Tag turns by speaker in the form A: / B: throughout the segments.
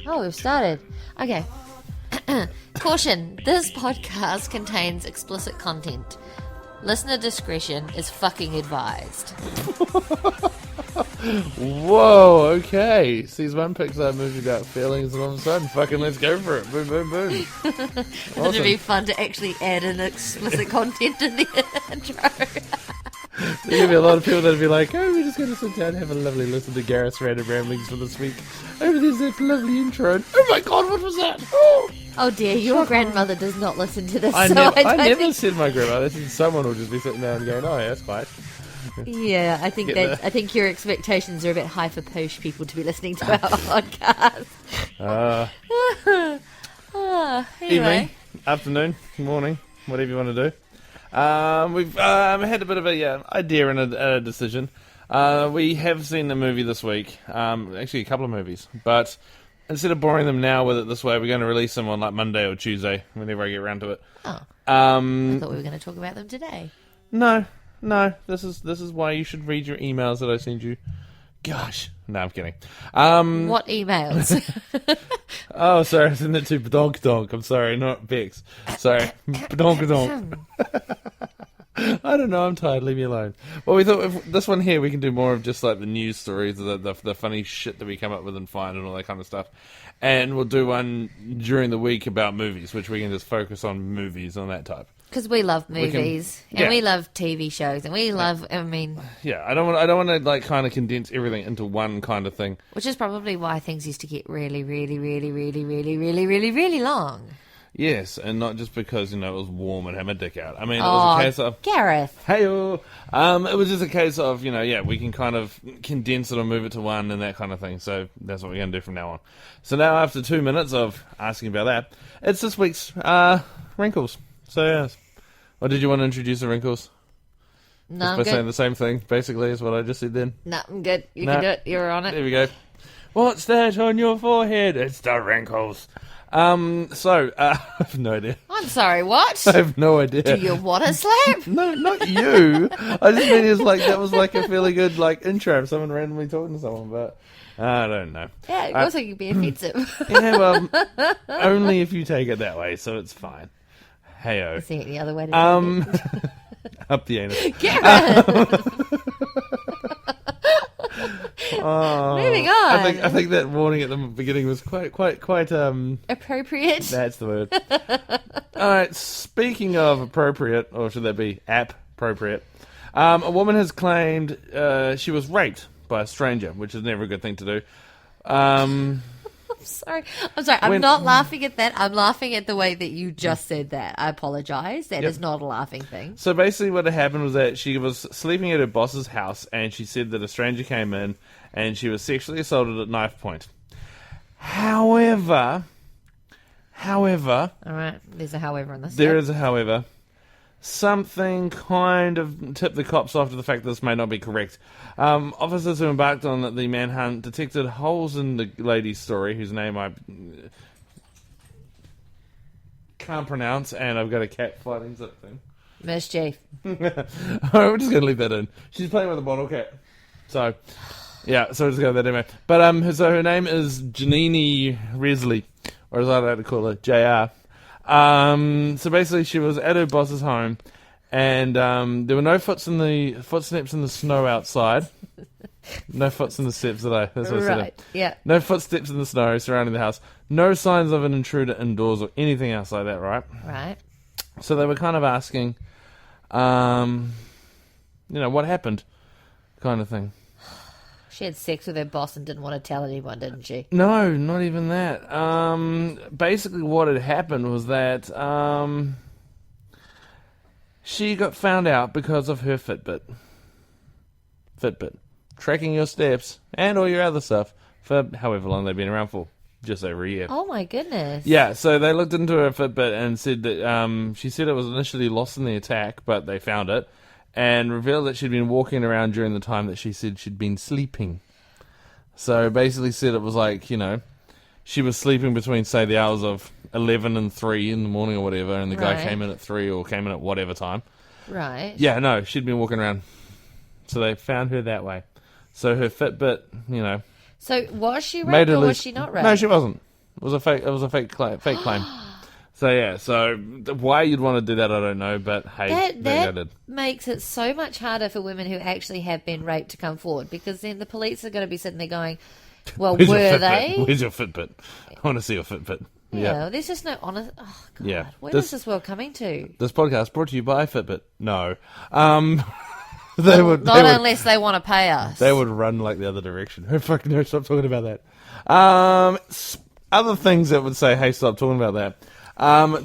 A: Oh, we've started. Okay. Caution, this podcast contains explicit content. Listener discretion is fucking advised.
B: Whoa, okay. Sees one Pixar movie about feelings and all of a sudden, fucking let's go for it. Boom, boom, boom. Awesome.
A: It'd be fun to actually add in explicit content in the intro.
B: There's going to be a lot of people that'll be like, oh, we're just going to sit down and have a lovely listen to Gareth's Random Ramblings for this week. Oh, there's that lovely intro. And, oh my god, what was that?
A: Oh dear, your grandmother does not listen to this.
B: I
A: so
B: never said my grandmother. Someone will just be sitting there and going, oh, yeah, that's quiet.
A: Yeah, I think your expectations are a bit high for posh people to be listening to our podcast. Anyway.
B: Evening, afternoon, morning, whatever you want to do. We've had a bit of a idea and a decision. We have seen a movie this week, actually a couple of movies, but instead of boring them now with it this way, we're going to release them on like Monday or Tuesday, whenever I get around to it.
A: Oh, I thought we were going to talk about them today.
B: No, this is why you should read your emails that I send you. Gosh, no, I'm kidding.
A: What emails?
B: Oh, sorry, I sent it to Badonk. I'm sorry, not Bex. Sorry, Badonk. I don't know, I'm tired, leave me alone. Well, we thought if this one here, we can do more of just like the news stories, the funny shit that we come up with and find and all that kind of stuff. And we'll do one during the week about movies, which we can just focus on movies on that type.
A: Because we love movies, and we love TV shows, and we love, I
B: don't want to like kind of condense everything into one kind of thing.
A: Which is probably why things used to get really, really, really, really, really, really, really, really long.
B: Yes, and not just because, it was warm and had my dick out. I mean, it was a case of...
A: Gareth!
B: Hey-o! It was just a case of, we can kind of condense it or move it to one and that kind of thing. So that's what we're going to do from now on. So now, after 2 minutes of asking about that, it's this week's Wrinkles. So, yes. Or did you want to introduce the Wrinkles?
A: No,
B: just by saying the same thing, basically, is what I just said then?
A: No, I'm good. You can do it. You're on it.
B: There we go. What's that on your forehead? It's the Wrinkles. I have no idea.
A: I'm sorry, what?
B: I have no idea.
A: Do you want a slap?
B: No, not you. I just mean that was like a fairly good intro of someone randomly talking to someone, but I don't know.
A: Yeah, it also could be offensive.
B: Yeah, well, only if you take it that way, so it's fine. Hey-o.
A: I see it the other way to do it.
B: Up the anus.
A: Gareth! Moving on.
B: I think that warning at the beginning was quite
A: appropriate.
B: That's the word. All right. Speaking of appropriate, or should that be appropriate? A woman has claimed she was raped by a stranger, which is never a good thing to do. I'm
A: sorry. I'm not laughing at that. I'm laughing at the way that you just said that. I apologise. That is not a laughing thing.
B: So basically what had happened was that she was sleeping at her boss's house and she said that a stranger came in and she was sexually assaulted at knife point. However... All
A: right, there's a however in this.
B: There is a however. Something kind of tipped the cops off to the fact that this may not be correct. Officers who embarked on the manhunt detected holes in the lady's story, whose name I can't pronounce, and I've got a cat fighting something.
A: Mischief.
B: Alright, we're just going to leave that in. She's playing with a bottle cat. So, yeah, so we'll just go with that anyway. But, so her name is Janine Resley, or as I like to call her, JR. So basically she was at her boss's home and there were no footsteps in the snow outside. No footsteps in the steps that's what I said.
A: Right, yeah.
B: No footsteps in the snow surrounding the house. No signs of an intruder indoors or anything else like that, right?
A: Right. So
B: they were kind of asking, what happened? Kind of thing.
A: She had sex with her boss and didn't want to tell anyone, didn't she?
B: No, not even that. Basically what had happened was that she got found out because of her FitBit. Tracking your steps and all your other stuff for however long they've been around for. Just over a year.
A: Oh my goodness.
B: Yeah, so they looked into her FitBit and said that she said it was initially lost in the attack, but they found it. And revealed that she'd been walking around during the time that she said she'd been sleeping. So basically said it was like, she was sleeping between, say, the hours of 11 and 3 in the morning or whatever, and the guy came in at 3 or came in at whatever time.
A: Right.
B: Yeah, no, she'd been walking around. So they found her that way. So her Fitbit,
A: So was she raped or was she not raped?
B: No, she wasn't. It was a fake claim. So yeah, so why you'd want to do that, I don't know, but hey,
A: that makes it so much harder for women who actually have been raped to come forward, because then the police are going to be sitting there going, well, were they?
B: Where's your Fitbit? I want to see your Fitbit.
A: Yeah, there's just no honest... Oh, God.
B: Yeah.
A: Where is this world coming to?
B: This podcast brought to you by Fitbit. No.
A: Unless they want to pay us.
B: They would run like the other direction. Oh, fuck no, stop talking about that. Other things that would say, hey, stop talking about that.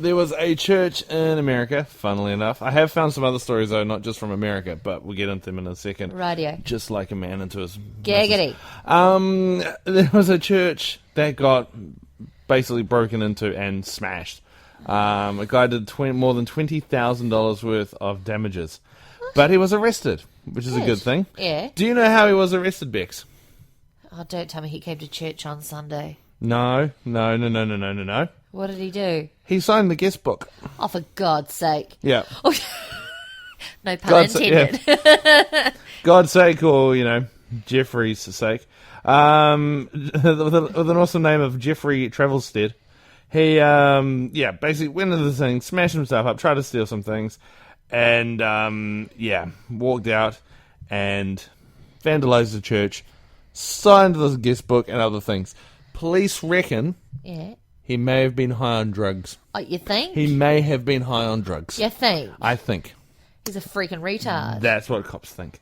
B: There was a church in America, funnily enough. I have found some other stories, though, not just from America, but we'll get into them in a second.
A: Radio.
B: Just like a man into his...
A: Gaggity.
B: There was a church that got basically broken into and smashed. A guy did more than $20,000 worth of damages. What? But he was arrested, which is a good thing.
A: Yeah.
B: Do you know how he was arrested, Bex?
A: Oh, don't tell me he came to church on Sunday.
B: No.
A: What did he do?
B: He signed the guest book.
A: Oh, for God's sake.
B: Yeah.
A: Oh, no pun intended.
B: Yeah. God's sake, or, Jeffrey's sake. With an awesome name of Jeffrey Travelstead. He, basically went into the thing, smashed himself up, tried to steal some things, and, walked out and vandalized the church, signed the guest book and other things. Police reckon he may have been high on drugs.
A: Oh, you think?
B: He may have been high on drugs.
A: You think?
B: I think.
A: He's a freaking retard.
B: That's what cops think.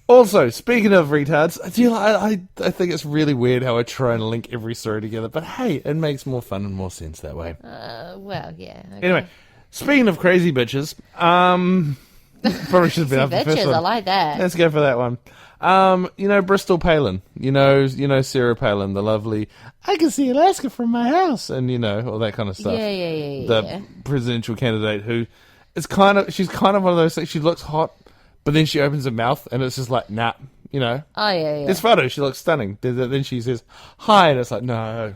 B: Also, speaking of retards, I think it's really weird how I try and link every story together, but hey, it makes more fun and more sense that way.
A: Well, yeah. Okay.
B: Anyway, speaking of crazy bitches, probably should have been up the first one.
A: I like that.
B: Let's go for that one. Bristol Palin. You know Sarah Palin, the lovely, I can see Alaska from my house, and all that kind of stuff.
A: Yeah.
B: The presidential candidate who is she's kind of one of those things. She looks hot, but then she opens her mouth and it's just like, nah,
A: Oh, yeah.
B: This photo, she looks stunning. Then she says, hi, and it's like, no.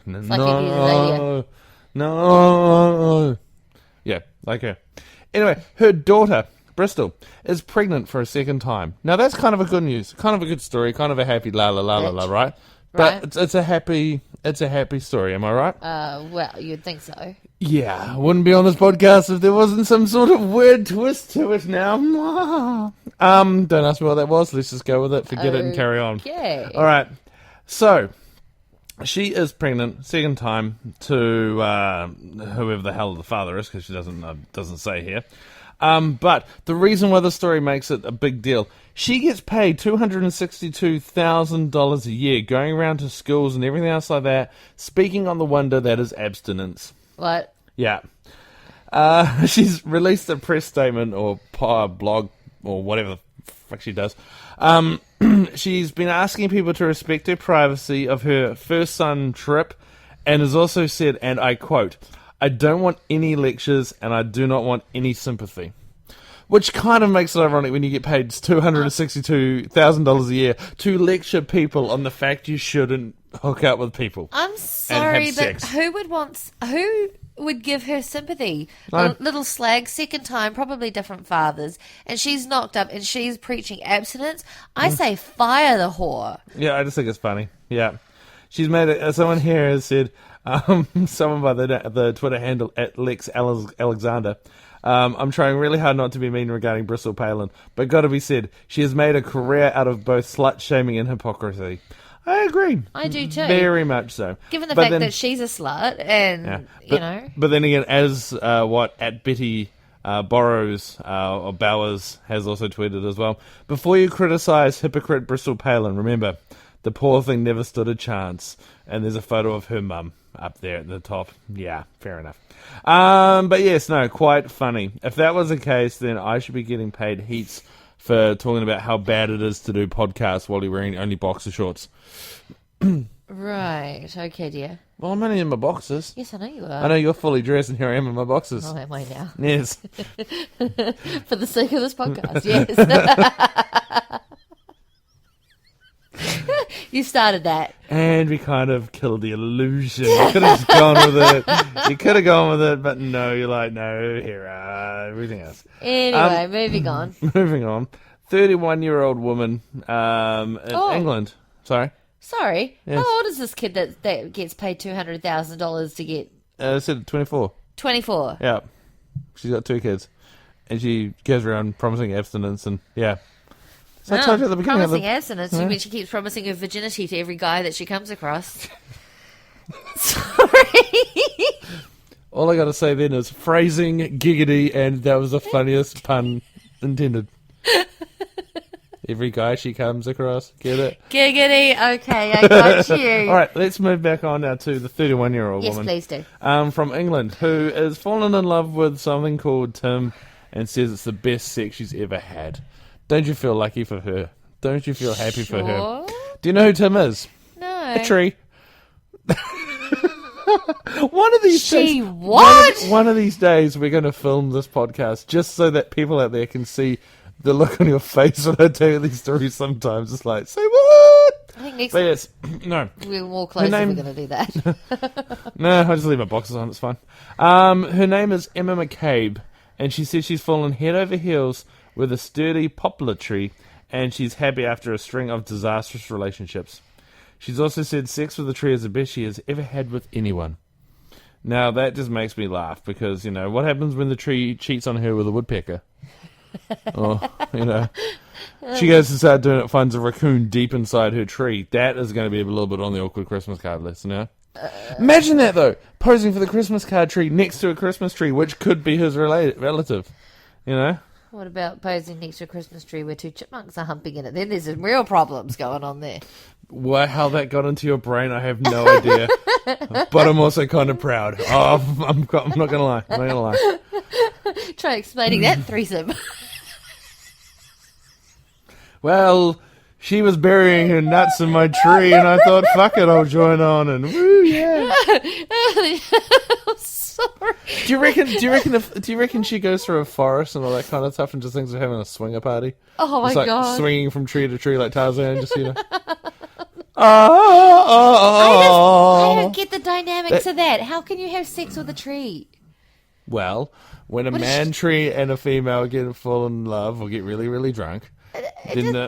B: Yeah, like her. Anyway, her daughter, Bristol, is pregnant for a second time. Now, that's kind of a good news. Kind of a good story. Kind of a happy la, right? But it's a happy story, am I right?
A: Well, you'd think so.
B: Yeah, I wouldn't be on this podcast if there wasn't some sort of weird twist to it now. Don't ask me what that was. Let's just go with it, forget it, and carry on.
A: Okay.
B: All right. So, she is pregnant, second time, to whoever the hell the father is, because she doesn't say here. But the reason why the story makes it a big deal, she gets paid $262,000 a year going around to schools and everything else like that, speaking on the wonder that is abstinence.
A: What?
B: Yeah. She's released a press statement or blog or whatever the fuck she does. She's been asking people to respect her privacy of her first son trip, and has also said, and I quote, I don't want any lectures and I do not want any sympathy. Which kind of makes it ironic when you get paid $262,000 a year to lecture people on the fact you shouldn't hook up with people.
A: I'm sorry, but who would give her sympathy?
B: No.
A: Little slag, second time, probably different fathers, and she's knocked up and she's preaching abstinence. I say fire the whore.
B: Yeah, I just think it's funny. Yeah. She's made it, someone here has said, someone by the Twitter handle @LexAlexander, I'm trying really hard not to be mean regarding Bristol Palin, but gotta be said, she has made a career out of both slut-shaming and hypocrisy. I agree.
A: I do too.
B: Very much so.
A: Given the fact that she's a slut and,
B: But then again, as @Betty Borrows or Bowers has also tweeted as well, before you criticise hypocrite Bristol Palin, remember, the poor thing never stood a chance. And there's a photo of her mum up there at the top. Yeah, fair enough. But yes, no, quite funny. If that was the case, then I should be getting paid heaps for talking about how bad it is to do podcasts while you're wearing only boxer shorts.
A: Right, okay, dear.
B: Well, I'm only in my boxers.
A: Yes, I know you are.
B: I know you're fully dressed, and here I am in my boxers.
A: Oh, am I now?
B: Yes.
A: For the sake of this podcast, yes. You started that.
B: And we kind of killed the illusion. You could have just gone with it. You could have gone with it, but no, you're like, no, here, everything else.
A: Anyway, moving on.
B: Moving on. 31-year-old woman in England. Sorry?
A: Sorry,
B: Yes.
A: how old is this kid that gets paid $200,000 to get
B: I said 24.
A: 24?
B: Yeah. She's got 2 kids. And she goes around promising abstinence and, yeah. So I told you at the beginning
A: promising abstinence. You mean she keeps promising her virginity to every guy that she comes across? Sorry.
B: All I got to say then is phrasing, giggity, and that was the funniest pun intended. Every guy she comes across. Get it?
A: Giggity. Okay, I got you.
B: All right, let's move back on now to the 31-year-old
A: Yes,
B: woman.
A: please do.
B: From England, who has fallen in love with something called Tim and says it's the best sex she's ever had. Don't you feel lucky for her? Don't you feel happy for her?
A: Sure.
B: Do you know who Tim is?
A: No.
B: A tree. One of these
A: She
B: days,
A: what?
B: One of these days, we're going to film this podcast just so that people out there can see the look on your face when I tell you these stories. Sometimes it's like, say what?
A: I think next
B: But yes, no,
A: we're more close if
B: name-
A: we're going to do that.
B: no, I just leave my boxes on. It's fine. Her name is Emma McCabe, and she says she's fallen head over heels with a sturdy poplar tree, and she's happy after a string of disastrous relationships. She's also said sex with the tree is the best she has ever had with anyone. Now, that just makes me laugh because, you know, what happens when the tree cheats on her with a woodpecker? Or, you know, she goes to start doing it, finds a raccoon deep inside her tree. That is going to be a little bit on the awkward Christmas card list, you know? Imagine that, though, posing for the Christmas card tree next to a Christmas tree, which could be his relative, you know?
A: What about posing next to a Christmas tree where 2 chipmunks are humping in it? Then there's some real problems going on there.
B: How that got into your brain, I have no idea. But I'm also kind of proud. Oh, I'm not going to lie. I'm not going to lie.
A: Try explaining that threesome.
B: Well, she was burying her nuts in my tree, and I thought, fuck it, I'll join on, and woo, yeah.
A: I'm sorry.
B: Do you reckon she goes through a forest and all that kind of stuff and just thinks of having a swinger party?
A: Oh my
B: It's like
A: god.
B: swinging from tree to tree like Tarzan, just, you know.
A: I don't get the dynamics of that. How can you have sex with a tree?
B: Well, when a
A: What is
B: man tree and a female get fall in love or get really, really drunk, then
A: No.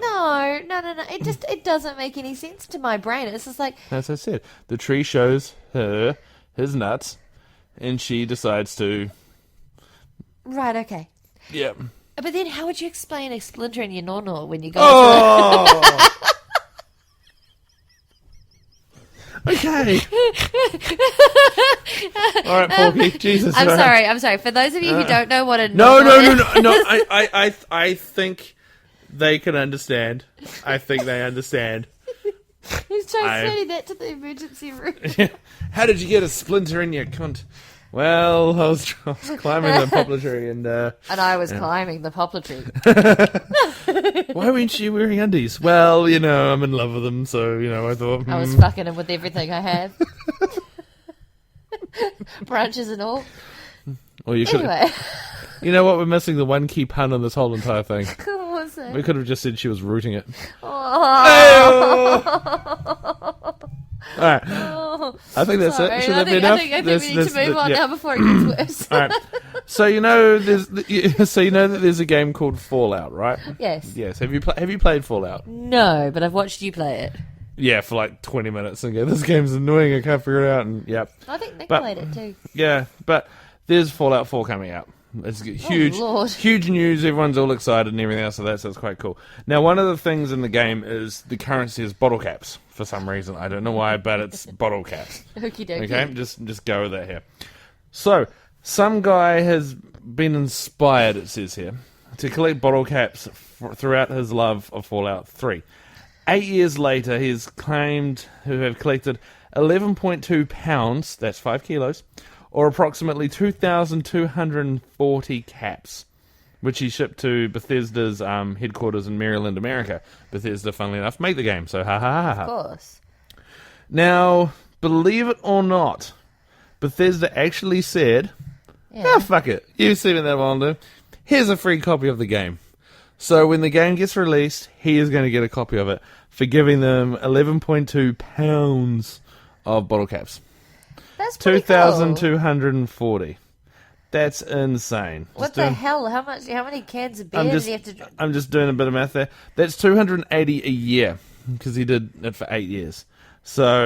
A: It doesn't make any sense to my brain. It's just like,
B: as I said, the tree shows her his nuts, and she decides to.
A: right, okay.
B: Yeah.
A: But then how would you explain a splinter in your nono when you go
B: Oh. Okay. All right, Porky. Jesus.
A: I'm
B: all right.
A: sorry. For those of you who don't know what a
B: No.
A: nono
B: I think they can understand. I think they understand.
A: He's translating that to the emergency room.
B: How did you get a splinter in your cunt? Well, I was climbing the poplar tree and...
A: And I was climbing the poplar tree.
B: Why weren't you wearing undies? Well, you know, I'm in love with them, so, you know, I thought...
A: I was fucking him with everything I had. Branches and all.
B: Well, you could.
A: Anyway.
B: You know what? We're missing the one key pun on this whole entire thing.
A: What was it?
B: We could have just said she was rooting it.
A: Oh.
B: All right. I think that's
A: Sorry.
B: it. Should
A: I
B: that be enough?
A: think we need to move on now before it gets worse.
B: All right. So you know, that there's a game called Fallout, right?
A: Yes.
B: Yes. Have you played Fallout?
A: No, but I've watched you play it.
B: Yeah, for like 20 minutes and go, this game's annoying. I can't figure it out. And yeah.
A: I think Nick
B: But-
A: played it too.
B: Yeah, but there's Fallout 4 coming out. It's huge,
A: Lord.
B: huge news. Everyone's all excited and everything else, so it's quite cool. Now, one of the things in the game is the currency is bottle caps for some reason. I don't know why, but it's bottle caps.
A: Okie dokie.
B: Okay, just go with that here. So, some guy has been inspired, it says here, to collect bottle caps throughout his love of Fallout 3. 8 years later, he has claimed to have collected 11.2 pounds, that's 5 kilos, or approximately 2,240 caps, which he shipped to Bethesda's headquarters in Maryland, America. Bethesda, funnily enough, make the game, so ha ha ha ha.
A: Of course.
B: Now, believe it or not, Bethesda actually said,
A: Yeah.
B: fuck it, you've seen it that well, do. Here's a free copy of the game. So when the game gets released, he is going to get a copy of it for giving them 11.2 pounds of bottle caps.
A: That's pretty cool.
B: 2,240. That's insane.
A: What the hell? How many cans of beer
B: I'm
A: does he have to drink?
B: I'm just doing a bit of math there. That's 280 a year because he did it for 8 years. So